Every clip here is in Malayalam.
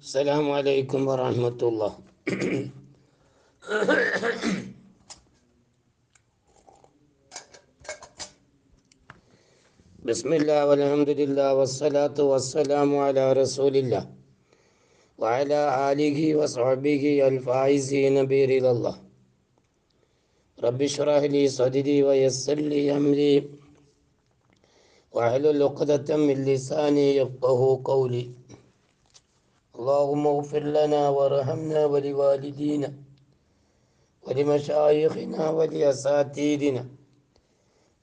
അസ്സലാമു അലൈക്കും വറഹ്മത്തുള്ളാഹി. ബിസ്മില്ലാ വൽഹംദുലില്ലാ വസ്സലാത്തു വസ്സലാമു അലാ റസൂലില്ലാ വഅലാ ആലിഹി വസ്ഹബിഹി അൽ ഫായിസീന ബിറിദല്ലാഹ്. റബ്ബി ഇശ്റഹ് ലി സദ്രി വയസ്സിർ ലി അംരി വഹ്ലുൽ ഉഖ്ദതം മിൻ ലിസാനി യഫ്ഖഹു ഖൗലി. اللهم اغفر لنا وارحمنا ولوالدينا ولمشايخنا ولأساتذتنا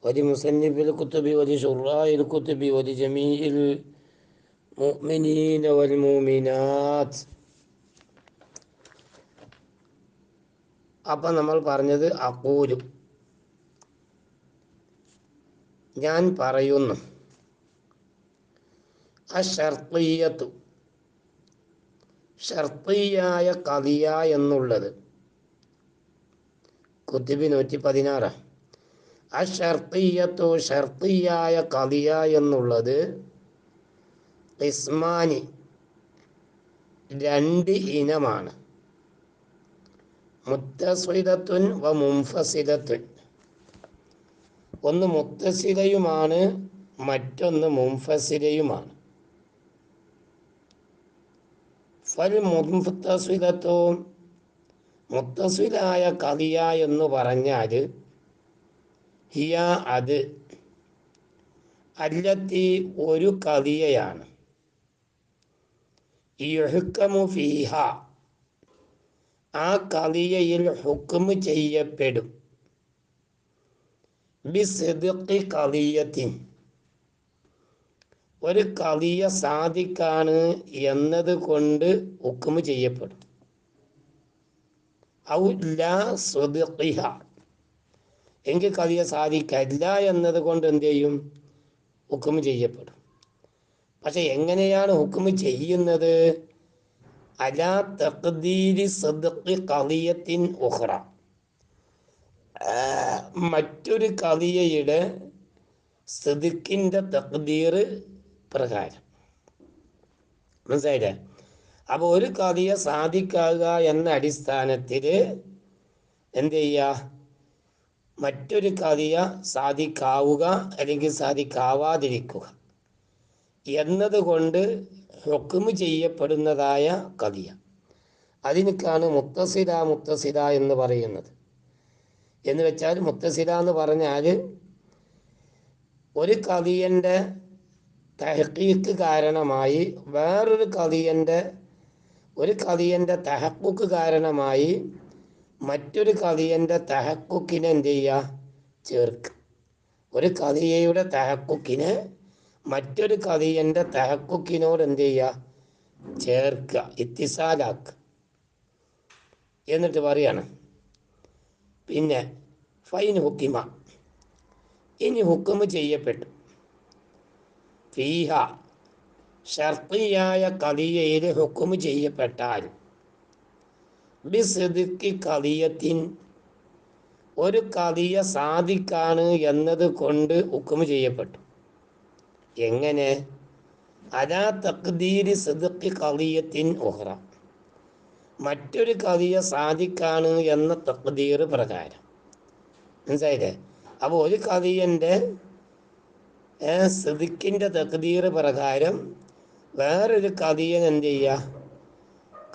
ولمصنف الكتب ولشراح الكتب ولجميع المؤمنين والمؤمنات. അപ്പം നമ്മൾ പറഞ്ഞത് അഖൂലു, ഞാൻ പറയുന്നു. അശ്ശർത്തിയ്യത്തു, ഷർത്തിയായ ഖദിയ എന്നുള്ളത് കുത്തുബി 116. അശ്ശർത്തിയ്യത്തു, ഷർത്തിയായ ഖദിയ എന്നുള്ളത് ഖിസ്മാനി, രണ്ട് ഇനമാണ്. മുത്തസിലത്തുൻ വ മുൻഫസിലത്തുൻ. ഒന്ന് മുത്തസിലയുമാണ്, മറ്റൊന്ന് മുൻഫസിലയുമാണ്. ഫൽ മുൻഫസിലത്തു, മുത്തസിലായ ഖദിയ എന്ന് പറഞ്ഞാൽ ഹിയ, അത് അല്ലത്തി, ഒരു ഖദിയയാണ്. യുഹ്കമു ഫീഹ, ആ ഖദിയയിൽ ഹുക്മ് ചെയ്യപ്പെടും. ബിസിദ്ഖി ഖദിയത്തിൻ, ഒരു ഖദിയ സാദിഖാണ് എന്നത് കൊണ്ട് ഹുക്മ് ചെയ്യപ്പെടും. ഔ ലാ സിദ്ഖിഹ, എങ്കിൽ ഖദിയ സാദിഖല്ല എന്നത് കൊണ്ട് എന്ത് ചെയ്യും? ഹുക്മ് ചെയ്യപ്പെടും. പക്ഷെ എങ്ങനെയാണ് ഹുക്മ് ചെയ്യുന്നത്? അലാ തഖ്ദീരി സിദ്ഖി ഖദിയത്തിൻ ഉഖ്റ, മറ്റൊരു ഖദിയയുടെ സിദ്ഖിന്റെ തഖ്ദീർ പ്രകാരം. മനസ്സിലായില്ലേ? അപ്പോൾ ഒരു ഖദിയ സാദിഖാകുക എന്ന അടിസ്ഥാനത്തിൽ എന്ത് ചെയ്യുക? മറ്റൊരു ഖദിയ സാദിഖാവുക അല്ലെങ്കിൽ സാദിഖാവാതിരിക്കുക എന്നതുകൊണ്ട് ഹുക്മ് ചെയ്യപ്പെടുന്നതായ ഖദിയ, അതിനൊക്കെയാണ് മുത്തസില എന്ന് പറയുന്നത്. എന്ന് വെച്ചാൽ മുത്തസില എന്ന് പറഞ്ഞാൽ ഒരു ഖദിയൻ്റെ തഹ്ഖീഖ് കാരണമായി വേറൊരു ഖദിയൻ്റെ തഹഖുഖ് കാരണമായി മറ്റൊരു ഖദിയൻ്റെ തഹഖുഖിനെ എന്ത് ചെയ്യുക? ചേർക്കുക. ഒരു ഖദിയയുടെ തഹഖുഖിനെ മറ്റൊരു ഖദിയൻ്റെ തഹഖുഖിനോട് എന്ത് ചെയ്യുക? ചേർക്കുക, ഇത്തിസാലാക്കുക. എന്നിട്ട് പറയാണ്, പിന്നെ ഫൈൻ ഹുക്കിമ, ഇനി ഹുക്മ് ചെയ്യപ്പെട്ടു. ഫീഹ, ഷർത്തിയായ ഖദിയയിൽ ഹുക്മ് ചെയ്യപ്പെട്ടാൽ ബിസിദ്ഖി ഖദിയത്തിൻ, ഒരു ഖദിയ സാദിഖാണ് എന്നത് കൊണ്ട് ഹുക്മ് ചെയ്യപ്പെട്ടു. എങ്ങനെ? അലാ തഖ്ദീരി സിദ്ഖി ഖദിയത്തിൻ ഉഖ്റ, മറ്റൊരു ഖദിയ സാദിഖാണ് എന്ന തഖ്ദീർ പ്രകാരം. മനസ്സിലായില്ലേ? അപ്പോൾ ഒരു ഖദിയൻ്റെ സിദ്ഖിൻ്റെ തഖ്ദീർ പ്രകാരം വേറൊരു ഖദിയൻ എന്ത് ചെയ്യുക?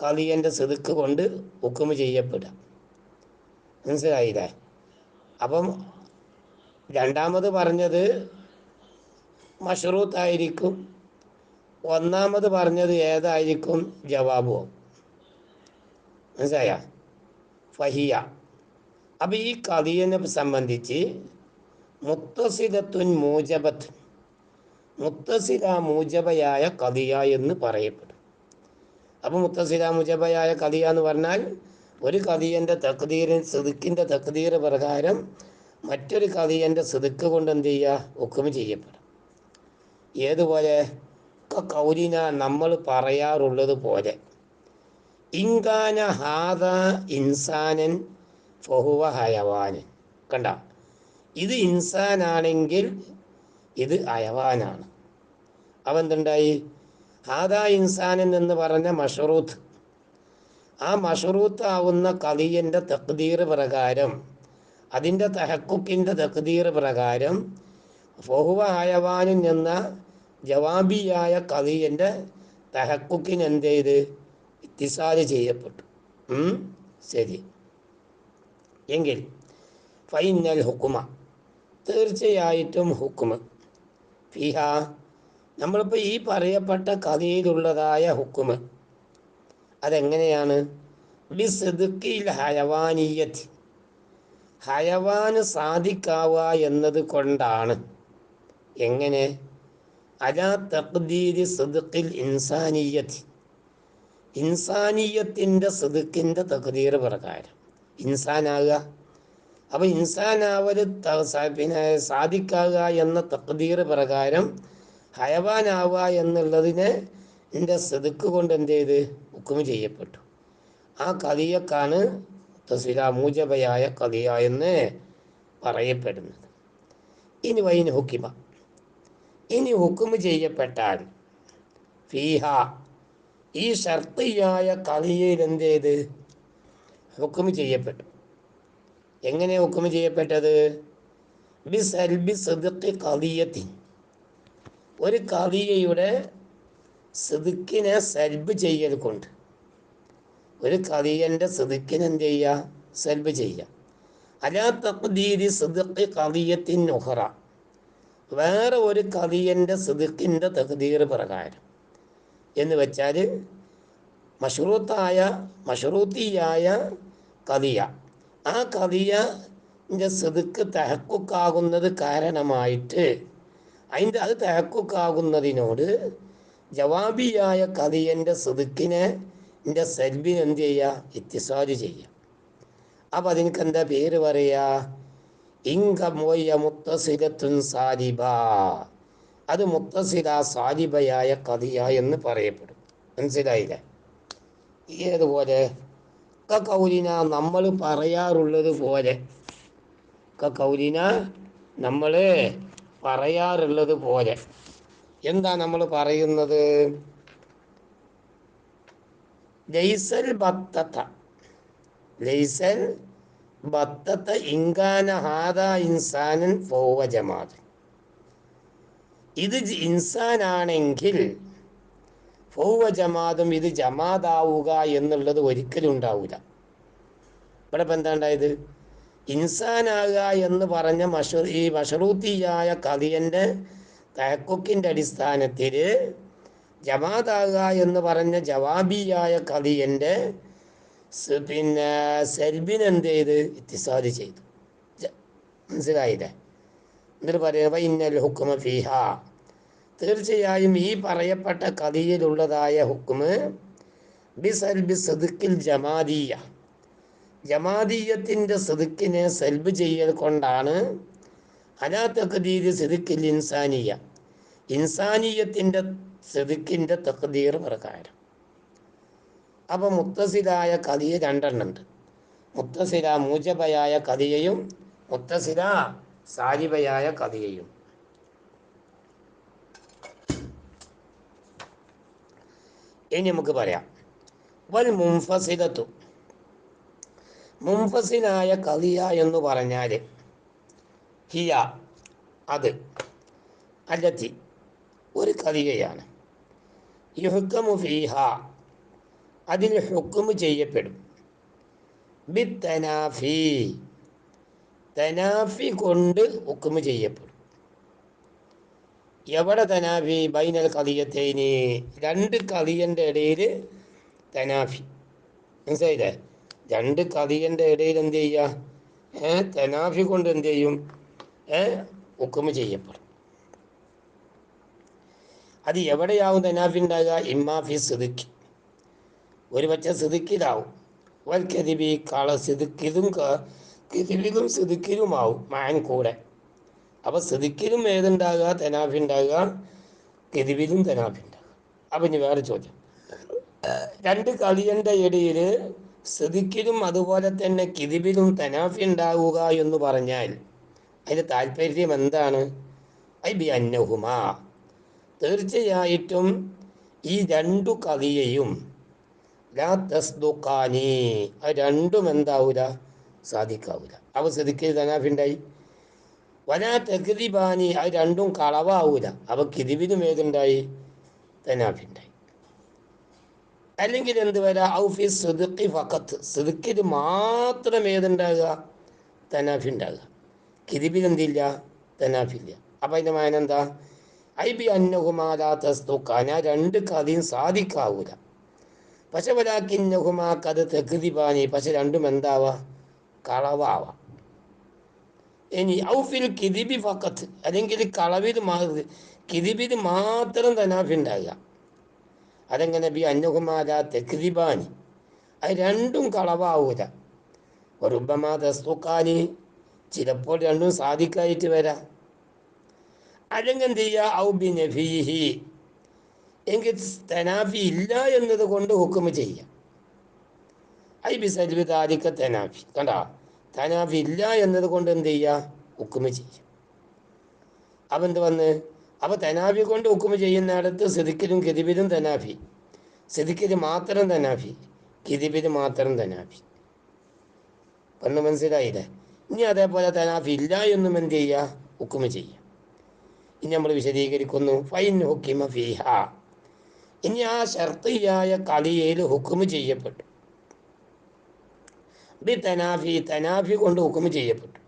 ഖദിയൻ്റെ സിദ്ഖ് കൊണ്ട് ഹുക്മ് ചെയ്യപ്പെടുക. മനസ്സിലായില്ലേ? അപ്പം രണ്ടാമത് പറഞ്ഞത് മഷ്റൂത്തായിരിക്കും, ഒന്നാമത് പറഞ്ഞത് ഏതായിരിക്കും? ജവാബോ. മനസ്സിലായ? ഫഹിയ, അപ്പം ഈ ഖദിയനെ സംബന്ധിച്ച് മുത്തസിലത്തുൻ മൂജബത്ത്, മുത്തസില മൂജബയായ ഖദിയ എന്ന് പറയപ്പെടും. അപ്പം മുത്തസില മൂജബയായ ഖദിയ എന്ന് പറഞ്ഞാൽ ഒരു ഖദിയൻ്റെ സിദ്ഖിൻ്റെ തഖ്ദീർ പ്രകാരം മറ്റൊരു ഖദിയൻ്റെ സിദ്ഖ് കൊണ്ട് എന്ത് ചെയ്യുക? ഹുക്മ് ചെയ്യപ്പെടും. ഏതുപോലെ? കൗലിന, നമ്മൾ പറയാറുള്ളത് പോലെ, ഇൻകാന ഹാദ ഇൻസാനൻ ഫഹുവ ഹയവാനൻ. കണ്ട, ഇത് ഇൻസാനാണെങ്കിൽ ഇത് ഹയവാനാണ്. അവ എന്തുണ്ടായി? ഹാദാ ഇൻസാനൻ എന്ന് പറഞ്ഞ മഷറൂത്ത്, ആ മഷറൂത്ത് ആവുന്ന കളിയൻ്റെ തഖ്ദീർ പ്രകാരം, അതിൻ്റെ തഹക്കുക്കിൻ്റെ തഖ്ദീർ പ്രകാരം ഫഹുവ ഹയവാനുൻ എന്ന ജവാബിയായ കളിയൻ്റെ തഹക്കുക്കിന് എന്ത് ചെയ്ത് ഇത്തിസാല് ചെയ്യപ്പെട്ടു. ശരി എങ്കിൽ ഫൈനൽ ഹുക്കുമ, തീർച്ചയായിട്ടും ഹുക്കുമ്, ഫിഹ നമ്മളിപ്പോൾ ഈ പറയപ്പെട്ട കഥയിലുള്ളതായ ഹുക്കുമ് അതെങ്ങനെയാണ്? ബിസ്ദിഖിൽ ഹയവാനിയത്ത്, ഹയവാന് സാധിക്കാവുക എന്നത് കൊണ്ടാണ്. എങ്ങനെ? അലാ തഖ്ദീരി സിദ്ഖിൽ ഇൻസാനിയത്ത്, ഇൻസാനിയത്തിൻ്റെ സിദ്ഖിൻ്റെ തഖ്ദീർ പ്രകാരം ഇൻസാനാകുക. അപ്പോൾ ഇൻസാനാവൽ പിന്നെ സാധിക്കാവുക എന്ന തഖ്ദീർ പ്രകാരം ഹയവാനാവുക എന്നുള്ളതിനെ എൻ്റെ സിദ്ഖ് കൊണ്ട് എന്ത് ചെയ്ത് ഹുക്മ് ചെയ്യപ്പെട്ടു. ആ കളിയക്കാണ് മുത്തസില മൂജബയായ കളിയ എന്ന് പറയപ്പെടുന്നത്. ഇനി വൈൻ ഹുക്കിമ, ഇനി ഹുക്മ് ചെയ്യപ്പെട്ടാൽ ഫീഹ ഈ ഷർത്തിയായ കളിയിൽ എന്ത് ചെയ്ത് ഹുക്മ് ചെയ്യപ്പെട്ടു. എങ്ങനെ ഹുക്മ് ചെയ്യപ്പെട്ടത്? ബിസൽബി സിദ്ഖി ഖളിയത്തിൻ, ഒരു കളിയയുടെ സിദ്ക്കിനെ സൽബ് ചെയ്യൽ കൊണ്ട്, ഒരു കളിയൻ്റെ സിദ്ക്കിനെ എന്ത് ചെയ്യുക? സൽബ് ചെയ്യുക. അലാ തഖ്ദീരി സിദ്ഖി ഖളിയത്തിൻ ഉഖറ, വേറെ ഒരു കളിയൻ്റെ സിദ്ക്കിൻ്റെ തഖ്ദീർ പ്രകാരം എന്ന് വെച്ചാൽ മഷ്റൂത്തിയായ കളിയ, ആ കളിയൻ്റെ സിദ്ക്ക് തഹക്കുക്കാകുന്നത് കാരണമായിട്ട് അത് തഹക്കുക്കാകുന്നതിനോട് ജവാബിയായ കളിയൻ്റെ സിദ്ക്കിനെ സൽബിന് എന്ത് ചെയ്യുക? ഇത്തിസാല് ചെയ്യുക. അപ്പം അതിനക്ക് എന്താ പേര് പറയുക? ഇൻകമോയ മുത്തസിലത്തുൻ സാലിബ, അത് മുത്തസില സാലിബയായ കളിയ എന്ന് പറയപ്പെടും. മനസ്സിലായില്ലേ? ഏതുപോലെ? കൗലിന, നമ്മൾ പറയാറുള്ളത് പോലെ, കൗലിന നമ്മൾ പറയാറുള്ളത് പോലെ. എന്താ നമ്മൾ പറയുന്നത്? ലൈസൽ ബത്തത്ത, ലൈസൽ ബത്തത്ത ഇൻകാന ഹാദാ ഇൻസാനൻ ഫഹുവ ജമാദ്, ഇത് ഇൻസാനാണെങ്കിൽ ഫഹുവ ജമാദും, ഇത് ജമാദാവുക എന്നുള്ളത് ഒരിക്കലും ഉണ്ടാവില്ല. ഇവിടെ ഇപ്പം എന്താ ഉണ്ടായത്? ഇൻസാനാകുക എന്ന് പറഞ്ഞ ഈ മഷറൂത്തിയായ കളിയൻ്റെ തഹക്കുക്കിൻ്റെ അടിസ്ഥാനത്തിൽ ജമാദാകുക എന്ന് പറഞ്ഞ ജവാബിയായ കളിയൻ്റെ പിന്നെ സെൽബിന് എന്ത് ചെയ്ത് ഇത്തിസാല് ചെയ്തു. മനസ്സിലായില്ലേ? എന്നിട്ട് പറയുക ഇന്നൽ ഹുക്മ ഫീഹ, തീർച്ചയായും ഈ പറയപ്പെട്ട കളിയിലുള്ളതായ ഹുക്മ് ബിസൽബി സിദ്ഖിൽ ജമാദിയ, ജമാദിയത്തിൻ്റെ സിദ്ക്കിനെ സൽബ് ചെയ്യൽ കൊണ്ടാണ്. അലാ തഖ്ദീരി സിദ്ഖിൽ ഇൻസാനിയ, ഇൻസാനിയത്തിൻ്റെ സിദ്ക്കിൻ്റെ തഖ്ദീർ പ്രകാരം. അപ്പം മുത്തസിലായ കളിയ രണ്ടെണ്ണുണ്ട്. മുത്തസില മൂജബയായ കളിയയും മുത്തസില സാലിബയായ കളിയയും. ഇനി നമുക്ക് പറയാം വൽ മുൻഫസിലത്തു, മുൻഫസിലായ കളിയ എന്ന് പറഞ്ഞാൽ ഹിയ, അത് അല്ലത്തി ഒരു കളിയയാണ്. യുഹ്കമു ഫീഹ, അതിൽ ഹുക്മ് ചെയ്യപ്പെടും. ബിത്തനാഫി, തനാഫി കൊണ്ട് ഹുക്മ് ചെയ്യപ്പെടും. എവിടെ തനാഫി? ബൈനൽ കളിയത്തേനി, രണ്ട് കളിയൻ്റെ ഇടയിൽ തനാഫി. മനസ്സിലായില്ലേ? രണ്ട് കളിയൻ്റെ ഇടയിൽ എന്ത് ചെയ്യുക? തനാഫി കൊണ്ട് എന്ത് ചെയ്യും? ഹുക്മ് ചെയ്യപ്പെടും. അത് എവിടെയാവും തനാഫി ഉണ്ടാകുക? ഇമ്മാഫി സിദ്ഖ്, ഒരു പക്ഷേ സിദ്ക്കിലാവും. വൽ കദിബി, കിതിബിലും സിദ്ക്കിലുമാവും മാൻ കൂടെ. അപ്പോൾ സിദ്ക്കിലും ഏതുണ്ടാകുക? തനാഫി ഉണ്ടാകുക, കിതിബിലും തനാഫി ഉണ്ടാകുക. അപ്പം ഇനി വേറെ ചോദ്യം, രണ്ട് കളിയൻ്റെ ഇടയിൽ സിദ്ക്കിലും അതുപോലെ തന്നെ കിതിബിലും തനാഫി ഉണ്ടാവുക എന്ന് പറഞ്ഞാൽ അതിൻ്റെ താല്പര്യം എന്താണ്? ഐ ബി അന്നഹുമാ, തീർച്ചയായിട്ടും ഈ രണ്ടു കതിയയും ലാ തസ്ദുഖാനി, അത് രണ്ടും എന്താവൂല, സാധിക്കാവൂല. അവ സ്ഥിതിക്ക് തനാഫിണ്ടായി. വലാ തക്ദിബാനി, അത് രണ്ടും കളവാവൂല. അവ കിദിബിനും ഏതുണ്ടായി, തനാഫിണ്ടായി. അല്ലെങ്കിൽ എന്ത് വരാ, ഔഫി സിദ്ഖി ഫഖത്ത്, സിദ്ഖിൽ മാത്രം ഏതുണ്ടാകുക, തനാഫി ഉണ്ടാകുക. കിദിബിൽ എന്തില്ല, തനാഫില്ല. അപ്പം അതിൻ്റെ മാന എന്താ, ഐ ബി അന്നഹുമാ ലാ തസ്ദുഖാന, രണ്ട് കഥയും സാധിക്കാവൂല. പക്ഷെ വലാക്കിന്നഹുമാ കത് തക്ദിബാനി, പക്ഷെ രണ്ടും എന്താവാ, കളവാവാം. ഇനി ഔഫിൽ കിദിബി ഫഖത്ത്, അല്ലെങ്കിൽ കളവിൽ കിദിബിൽ മാത്രം തനാഫി ഉണ്ടാകുക. അതെങ്ങനെ, ബി അന്നഹുമാല തക്ദിബാനി, അത് രണ്ടും കളവാവൂല. റുബ്ബമാ തസ്തുഖാനി, ചിലപ്പോൾ രണ്ടും സാധിക്കായിട്ട് വരാം. അല്ലെങ്കിൽ എന്ത് ചെയ്യുക, ഔ ബി നഫീഹി, എങ്കിൽ തനാഫി ഇല്ല എന്നത് കൊണ്ട് ഹുക്കുമ് ചെയ്യാം. ഐ ബി സൽബി താരിക്ക തനാഫി, കണ്ട, തനാഫി ഇല്ല എന്നത് കൊണ്ട് എന്ത് ചെയ്യുക, ഹുക്കുമ് ചെയ്യാം. അപ്പം എന്ത് വന്ന്, അപ്പോൾ തനാഫി കൊണ്ട് ഹുക്കുമ് ചെയ്യുന്നിടത്ത് സിദ്ക്കിലും കിദിബിലും തനാഫി, സിദ്ക്കിൽ മാത്രം തനാഫി, കിദിബിൽ മാത്രം തനാഫി. പറഞ്ഞു മനസ്സിലായില്ലേ? ഇനി അതേപോലെ തനാഫി ഇല്ല എന്നും എന്ത് ചെയ്യുക, ഹുക്കുമ് ചെയ്യുക. ഇനി നമ്മൾ വിശദീകരിക്കുന്നു. ഫൈൻ ഹുക്കിമ ഫീഹ, ഇനി ആ ശർത്തിയായ കളിയിൽ ഹുക്കുമ് ചെയ്യപ്പെട്ടു. ബി തനാഫി, തനാഫി കൊണ്ട് ഹുക്കുമ് ചെയ്യപ്പെട്ടു.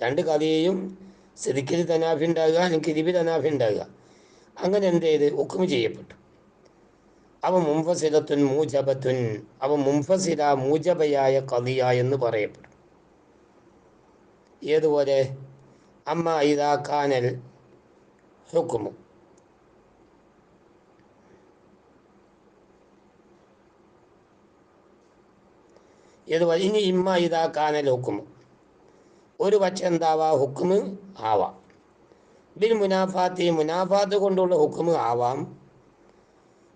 രണ്ട് കളിയെയും സിദ്ക്കിൽ തനാഫി ഉണ്ടാകുക, അല്ലെങ്കിൽ കിദിബിൽ തനാഫി ഉണ്ടാകുക. അങ്ങനെ എന്ത് ചെയ്ത് ഹുക്കുമ് ചെയ്യപ്പെട്ടു. അവ മുൻഫസിലത്തുൻ മൂജബത്തുൻ, അവ മുൻഫസില മൂജബയായ ഖദിയ എന്ന് പറയപ്പെടും. ഏതുപോലെ, അമ്മ ഇദാ കാനൽ ഹുക്മു, ഏതുപോലെ, ഇനി ഇമ്മ ഇദാ കാനൽ ഹുക്മു, ഒരു പക്ഷെ എന്താവാ, ഹുക്മ് ആവാം. ബിൽ മുനാഫാത്തി, മുനാഫാത്ത് കൊണ്ടുള്ള ഹുക്മ് ആവാം.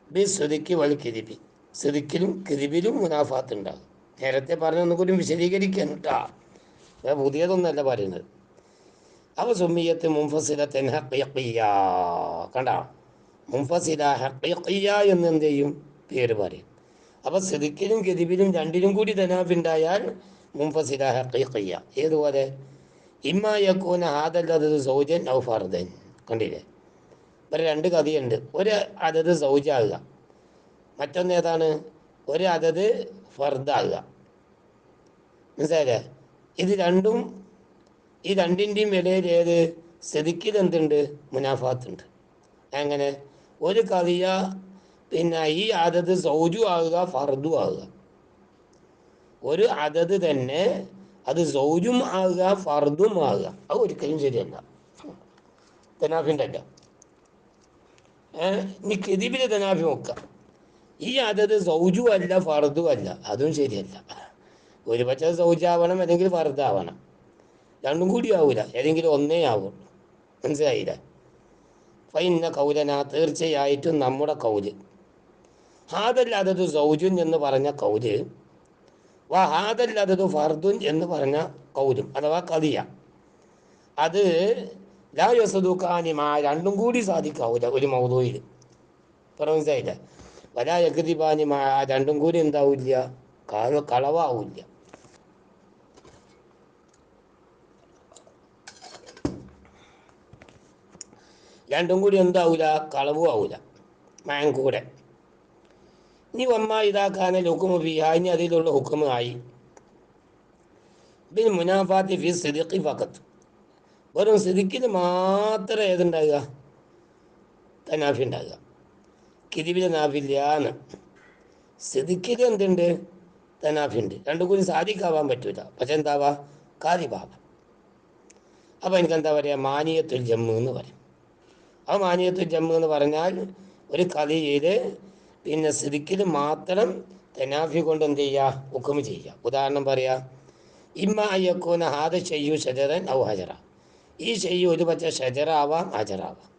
ബി സിദ്ഖി വൽ കിദിബി, സിദ്ക്കിലും കിദിബിലും മുനാഫാത്ത് ഉണ്ടാകും. നേരത്തെ പറഞ്ഞ ഒന്നുകൂടി വിശദീകരിക്കാൻ കേട്ടാ, പുതിയതൊന്നല്ല പറയുന്നത്. അവ സുമ്മിയത്ത് മുൻഫസിലത്തൻ ഹഖീഖിയ്യ, കണ്ട, മുൻഫസില ഹഖീഖിയ്യ എന്ന് എന്ത് ചെയ്യും, പേര് പറയും. അപ്പോൾ സിദ്ക്കിലും കിദിബിലും രണ്ടിലും കൂടി തനാഫുണ്ടായാൽ മുൻഫസില ഹഖീഖിയ്യ. ഏതുപോലെ, ഇമ്മാ യകൂന ഹാദൽ അദദു സൗജൻ ഔ ഫർദൻ, കണ്ടില്ലേ, ഇവർ രണ്ട് കഥയുണ്ട്. ഒരു അതത് സൗജാകുക, മറ്റൊന്ന് ഏതാണ്, ഒരു അതത് ഫർദാകുക. മനസ്സിലായില്ലേ? ഇത് രണ്ടും, ഈ രണ്ടിൻ്റെയും ഇടയിൽ ഏത്, സിദ്ക്കിൽ എന്തുണ്ട്, മുനാഫാത്തുണ്ട്. അങ്ങനെ ഒരു കഥയ പിന്നെ ഈ അതത് സൗജു ആകുക, ഫർദു ആകുക. ഒരു അതത് തന്നെ അത് സൗജും ആകുക, ഫർദും ആകുക. അത് ഒരിക്കലും ശരിയല്ല, തനാഫിൻ്റെ അല്ല. ഇനി കിദിബിലെ തനാഫി നോക്കുക, ഈ അതത് സൗജു അല്ല, ഫർദു അല്ല, അതും ശരിയല്ല. ഒരു പക്ഷേ സൗജാവണം, അല്ലെങ്കിൽ ഫർദാവണം, രണ്ടും കൂടി ആവില്ല, ഏതെങ്കിലും ഒന്നേ ആവുള്ളൂ. മനസ്സിലായില്ല? ഫൈന്ന കൗലന, തീർച്ചയായിട്ടും നമ്മുടെ കൗല്, ഹാദൽ അതത് സൗജുൻ എന്ന് പറഞ്ഞ കൗല്, വാ ഹാദൽ അതത് ഫർദുൻ എന്ന് പറഞ്ഞ കൗലും, അഥവാ കദിയ, അത് ലാ യസ്ദുഖാനിമാ, രണ്ടും കൂടി സാധിക്കാവൂല ഒരു മൗദൂയിൽ. മനസ്സിലായില്ല? വലാ യക്ദിബാനിമാ, രണ്ടും കൂടി എന്താവില്ല, കളവാവില്ല. രണ്ടും കൂടി എന്താവൂല, കളവും ആവൂല, മാൻ കൂടെ. ഇനി വമ്മ ഇതാക്കാനെ ഹുക്കുമ് ഫിഹാ, ഇനി അതിലുള്ള ഹുക്കുമ് ആയി. ബിൽ മുനാഫാത്തി ഫി സിദ്ഖി ഫഖത്ത്, വെറും സിദ്ക്കിൽ മാത്രം ഏതുണ്ടാകുക, തനാഫി ഉണ്ടാകുക. കിദിബിൽ തനാഫില്ലാന്ന്, സിദ്ക്കിൽ എന്തുണ്ട്, തനാഫി ഉണ്ട്. രണ്ടും കൂടി സാധിക്കാവാൻ പറ്റൂല, പക്ഷെ എന്താവാ, കാദിബാവാം. അപ്പോൾ എനിക്ക് എന്താ പറയുക, മാനിയത്തുൽ ജമ്മ് എന്ന് പറയും. ആ മാനിയത്തുൽ ജമ്മ് എന്ന് പറഞ്ഞാൽ ഒരു കഥയിൽ പിന്നെ സിദ്ക്കിൽ മാത്രം തനാഫി കൊണ്ട് എന്ത് ചെയ്യുക, ഹുക്കുമ് ചെയ്യുക. ഉദാഹരണം പറയാം, ഇമ്മ അയ്യക്കൂന ഹാദ ഷയ്യു ഷജറൻ ഔ ഹജറ, ഈ ഷയ്യു ഒരു പക്ഷേ ഷജറാവാം, ഹജറാവാം.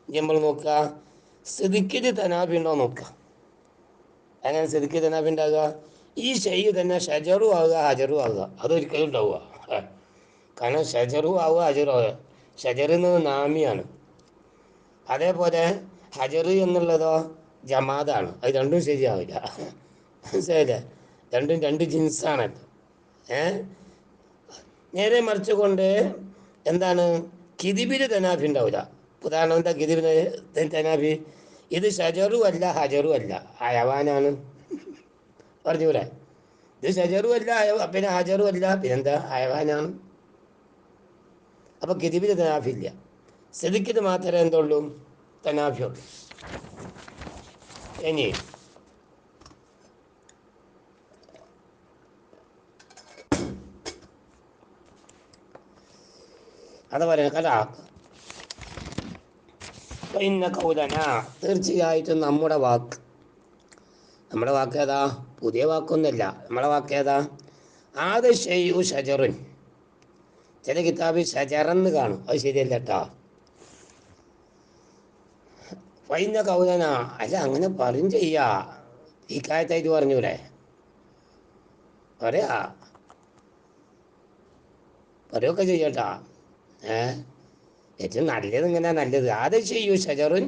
നമ്മൾ നോക്കുക, സിദ്ക്കിൽ തനാഫി ഉണ്ടോ നോക്കുക. അങ്ങനെ സിദ്ക്കിൽ തനാഫി ഉണ്ടാകുക, ഈ ഷയ്യു തന്നെ ഷജറും ആവുക, ഹജറും ആവുക, അതൊരിക്കലും ഉണ്ടാവുക. കാരണം ഷജറും ആവുക, ഹജറും ആവുക. ഷജർ എന്നത് നാമിയാണ്. അതേപോലെ ഹജർ എന്നുള്ളതോ ജമാദാണ്. അത് രണ്ടും ശരിയാവില്ല. മനസ്സിലായില്ലേ? രണ്ടും രണ്ട് ജിൻസാണല്ലോ. നേരെ മറിച്ച് കൊണ്ട് എന്താണ് കിതിബിന് തനാഫി ഉണ്ടാവില്ല. ഉദാഹരണം എന്താ കിതിബിന് തനാഫി? ഇത് ഷജറും അല്ല ഹജറും അല്ല, ഹയവാനാണ്. പറഞ്ഞൂടെ? ഇത് ഷജറും അല്ല പിന്നെ ഹജറും അല്ല, പിന്നെന്താ? ഹയവാനാണ്. അപ്പോൾ കിതിബിന് തനാഫി ഇല്ല. സ്ഥിതിക്കിത് മാത്രമേ എന്തുള്ളൂ? തനാഫിയുള്ളൂ. ഇനി അത് പറയാം കഥാ. ഇന്ന കൗലന, തീർച്ചയായിട്ടും നമ്മുടെ വാക്ക് ഏതാ? പുതിയ വാക്കൊന്നുമല്ല. നമ്മുടെ വാക്ക് ഏതാ? ആദ ഷെയ്യു ഷജറുൻ. ചില കിതാബിൽ ഷജറെന്ന് കാണും, അത് ശരിയല്ല കേട്ടോ. ഫൈന കൗലന, അല്ല അങ്ങനെ പറയും ചെയ്യാ. ഈ കാര്യത്തായിട്ട് പറഞ്ഞൂടെ? പറയുകയൊക്കെ ചെയ്യട്ടാ. ഏറ്റവും നല്ലത് ഇങ്ങനെയാ നല്ലത്. ആദ്യം ചെയ്യൂ ഷജറുൻ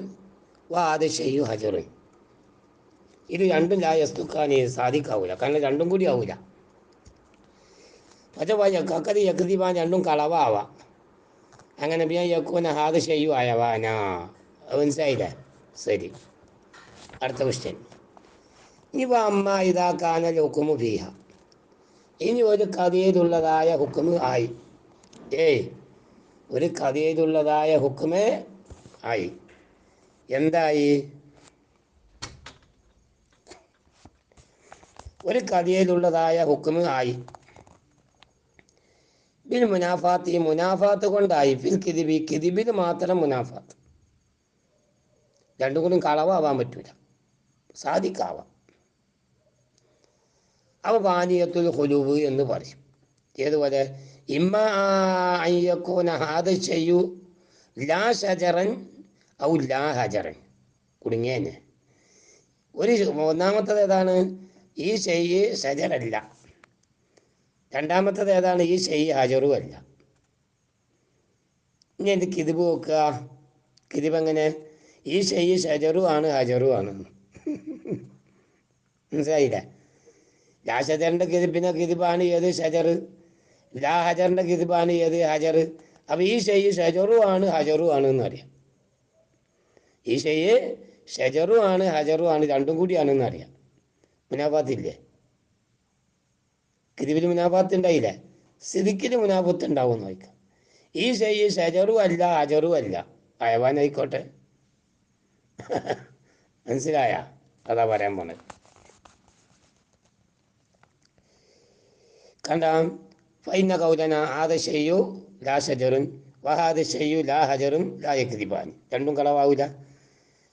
ആദ്യം ചെയ്യൂ ഹജറുൻ. ഇത് രണ്ടും ലായസ്തുക്കാൻ സാധിക്കാവൂല. കാരണം രണ്ടും കൂടി ആവൂല. പക്ഷേ കക്കത് യക്തിബാൻ രണ്ടും കളവാവാം. അങ്ങനെ ബിയാൻ യക്കൂന ഹാദ് ചെയ്യൂ അയവാനാ. മനസ്സിലായില്ലേ? ശരി, അടുത്ത ക്വസ്റ്റ്യൻ. ഇവ അമ്മ ഇതാക്കാനൽ ഹുക്കുമു ഫീഹ. ഇനി ഒരു കഥയിലുള്ളതായ ഹുക്കുമ് ആയി. ഒരു കഥയിലുള്ളതായ ഹുക്കുമേ ആയി. എന്തായി? ഒരു കഥയിലുള്ളതായ ഹുക്കുമ് ആയി. ബിൽ മുനാഫാത്ത്, ഈ മുനാഫാത്ത് കൊണ്ടായി. ഫിൽ കിദിബി, കിദിബിൽ മാത്രം മുനാഫാത്ത്. രണ്ടും കൂടി കളവാവാൻ പറ്റൂല, സാധിക്കാവാം. അവ വാനിയത്തുൽ ഹുലൂബ് എന്ന് പറയും. ഏതുപോലെ? ഇമ്മ അയ്യക്കൂന ഹാദ ചെയ്യൂ ലാ ഷജറൻ ഔ ലാ ഹജറൻ. കുടുങ്ങിയേനെ. ഒന്നാമത്തത് ഏതാണ്? ഈ ഷെയ്യ് ഷജറല്ല. രണ്ടാമത്തത് ഏതാണ്? ഈ ഷെയ്യ് ഹജറും അല്ല. ഇനി എന്ത് കിതിബ് നോക്കുക? കിതിബ് എങ്ങനെ? ഈ ഷെയ്യ് ഷജറും ആണ് ഹജറും ആണ്. മനസ്സിലായില്ലേ? ലാ ഷജറിൻ്റെ കിതിബിനെ കിതിബാണ് ഏത്? ഷജർ. ലാ ഹജറിൻ്റെ കിതിബാണ് ഏത്? ഹജർ. അപ്പോൾ ഈ ഷെയ്യ് ഷജറും ആണ് ഹജറും ആണ് എന്നറിയാം. ഈ ഷെയ്യ് ഷജറും ആണ് ഹജറും ആണ്, രണ്ടും കൂടിയാണെന്ന് അറിയാം. മുനാഫാത്തില്ലേ? കിതിബിൽ മുനാഫാത്ത് ഉണ്ടായില്ലേ? സിദിക്കിൽ മുനാഫത്ത് ഉണ്ടാവും നോക്കാം. ഈ ഷെയ്യ് ഷജറും അല്ല ഹജറും അല്ല, അയവാനായിക്കോട്ടെ. മനസ്സിലായ? അതാ പറയാൻ പോണത്. കണ്ടാം. ഫൈന കൗലന ആദ ഷെയ്യു ലാ ഷജറുൻ വഹാദ ഷെയ്യു ലാ ഹജറുൻ ലാ യക്തിബാൻ. രണ്ടും കളവാവില്ല.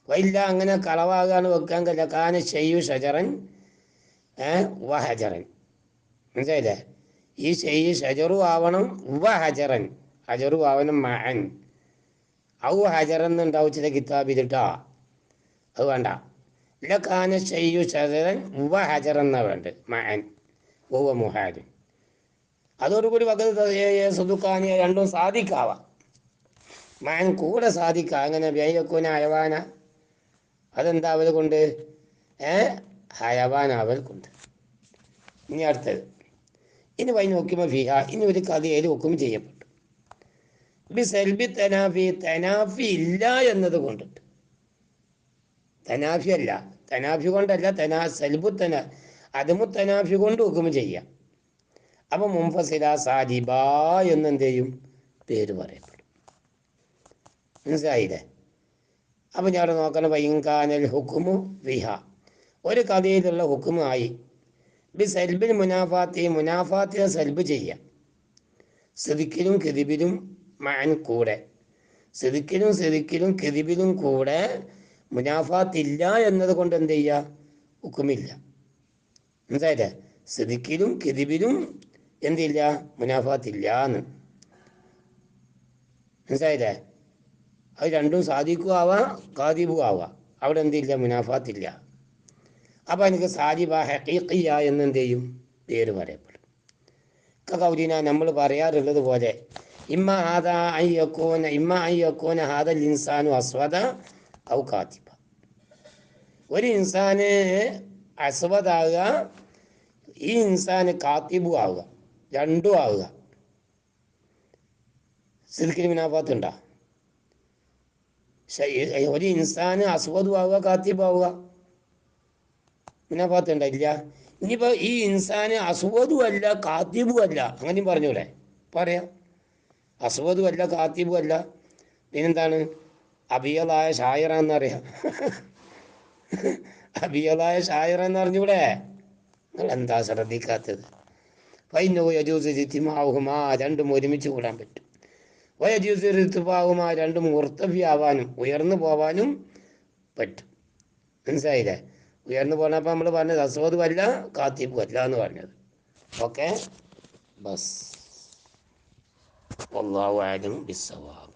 വൈല്ല, അങ്ങനെ കളവാകാൻ വെക്കാൻ കഴിയില്ല. കാന ഷെയ്യു ഷജറൻ വ ഹജറൻ. മനസ്സിലായില്ലേ? ഈ ഷെയ്യ് ഷജറു ആവണം, വ ഹജറൻ, ഹജറു ആവണം മഅൻ. ഔ ഹജറൻ എന്നുണ്ടാവും ചില കിതാബിലിട്ടാ. അത് വേണ്ട. ഇല്ല, കാന ഷെയ്യു ഷജറൻ വ ഹജറൻ എന്നാ വേണ്ടത്, മഅൻ ഓവ മുഹാദുൻ. അതോടുകൂടി വകത് സുദുക്കാനി രണ്ടും സാധിക്കാവാം. മഅൻ കൂടെ സാധിക്കാം. അങ്ങനെ വ്യയക്കൂന അയവാന, അതെന്താ അവൽ കൊണ്ട്? ഹയവാൻ അവൽ കൊണ്ട്. ഇനി അടുത്തത്. ഇനി വൈ നോക്കുമ്പോൾ ഫിഹ, ഇനി ഒരു കഥയിൽ ഹുക്കും ചെയ്യപ്പെട്ടു. ബി സെൽബി തനാഫി, തനാഫി ഇല്ല എന്നത് കൊണ്ടിട്ട്. തനാഫി അല്ല, തനാഫി കൊണ്ടല്ല, സെൽബു അതുമു തനാഫി കൊണ്ട് ഹുക്കും ചെയ്യാം. അപ്പം മുംഫസില സാജിബ എന്നെന്ത് ചെയ്യും? പേര് പറയപ്പെടും. മനസ്സിലായില്ലേ? അപ്പം ഞാൻ നോക്കണം. വൈകാനൽ ഹുക്കുമു ഫിഹ, ഒരു കഥയിലുള്ള ഹുക്കുമായി. ബി സെൽബിൽ മുനാഫാത്തി, മുനാഫാത്തിനെ സെൽബ് ചെയ്യാം. സിദിക്കിലും കിദിബിലും മഅൻ കൂടെ. സിദിക്കിലും കിദിബിലും കൂടെ മുനാഫാത്തില്ല എന്നത് കൊണ്ട് എന്ത് ചെയ്യുക? ഹുക്കുമില്ല. മനസ്സിലായില്ലേ? സിദിക്കിലും കിദിബിലും എന്തില്ല? മുനാഫാത്തില്ല എന്ന്. മനസ്സിലായില്ലേ? അത് രണ്ടും സാദിഖും ആവാം കാദിബും ആവാം. അവിടെ എന്തില്ല? മുനാഫാത്തില്ല. അപ്പോൾ എനിക്ക് സാജിബ ഹഖീഖിയ എന്നെന്ത് ചെയ്യും? പേര് പറയപ്പെടും. കൗലിന, നമ്മൾ പറയാറുള്ളത് പോലെ, ഇമ്മ അയ്യക്കൂന ഹാദൽ ഇൻസാനു അസ്വദ ഔ കാത്തിബ. ഒരു ഇൻസാന് അസ്വദാകുക, ഈ ഇൻസാന് കാത്തിബു ആവുക, രണ്ടും ആവുക. സിദ്ക്കിന് മുനാഫാത്ത് ഉണ്ടോ? ഒരു ഇൻസാന് അസ്വദും ആവുക, കാത്തിബു ആവുക, മുനാഫാത്ത് ഉണ്ടോ? ഇല്ല. ഇനിയിപ്പോൾ ഈ ഇൻസാന് അസ്വദും അല്ല കാത്തിബും അല്ല, അങ്ങനെയും പറഞ്ഞൂടെ? പറയാം. അസ്വദും അല്ല കാത്തിബും അല്ല, പിന്നെന്താണ്? അബിയലായ ഷായറ എന്നറിയാം. അബിയലായ ഷായറ എന്ന് അറിഞ്ഞൂടെ? നിങ്ങൾ എന്താ ശ്രദ്ധിക്കാത്തത്? വൈനോയജൂസിമാവുമാ, രണ്ടും ഒരുമിച്ച് കൂടാൻ പറ്റും. വയജൂസിമാവുമാ, രണ്ടും മുർത്തഫിയാവാനും ഉയർന്നു പോവാനും പറ്റും. മനസ്സിലായില്ലേ? ഉയർന്നു പോകണപ്പോൾ നമ്മൾ പറഞ്ഞത് അസ്വദും അല്ല കാത്തിബും അല്ല എന്ന് പറഞ്ഞത്. Okay, bus. വല്ലാഹു അഅലം ബിസ്സവാബ്.